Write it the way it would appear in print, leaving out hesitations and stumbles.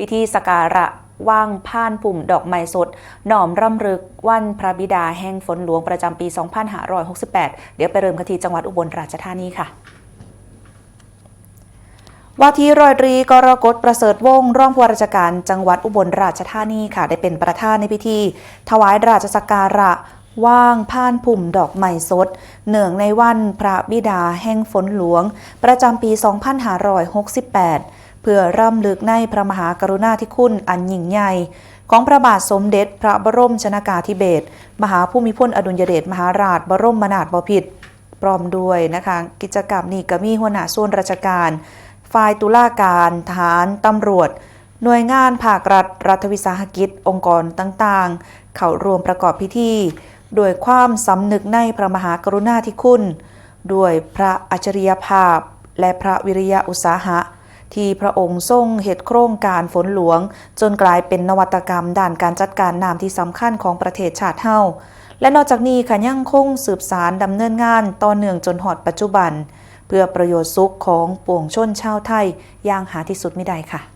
พิธีสักการะว่างผ่านปุ่มดอกไม้สดหน่อมรำลึกวันพระบิดาแห่งฝนหลวงประจำปี 2568 เดี๋ยวไปเริ่มกันที่จังหวัดอุบลราชธานีค่ะว่าที่ร้อยตรีกรกฎประเสริฐวงศ์รองผู้ว่าราชการจังหวัดอุบลราชธานีค่ะได้เป็นประธานในพิธีถวายราชสักการะว่างผ่านพุ่มดอกไม้สดเนื่องในวันพระบิดาแห่งฝนหลวงประจำปี 2568 เพื่อรำลึกในพระมหากรุณาธิคุณอันยิ่งใหญ่ของพระบาทสมเด็จพระบรมชนกาธิเบศรมหาภูมิพลอดุลยเดชมหาราชบรมนาถบพิตรพร้อมด้วยนะคะกิจกรรมนี้ก็มีหัวหน้าส่วนราชการฝ่ายตุลาการทหารตำรวจหน่วยงานภาครัฐรัฐวิสาหกิจองค์กรต่างๆเข้าร่วมประกอบพิธีด้วยความสำนึกในพระมหากรุณาธิคุณด้วยพระอัจฉริยภาพและพระวิริยะอุตสาหะที่พระองค์ทรงเหตุโครงการฝนหลวงจนกลายเป็นนวัตกรรมด้านการจัดการน้ำที่สำคัญของประเทศชาติเฮาและนอกจากนี้ค่ะยังคงสืบสานดำเนินงานต่อเนื่องจนฮอดปัจจุบันเพื่อประโยชน์สุขของปวงชนชาวไทยอย่างหาที่สุดมิได้ค่ะ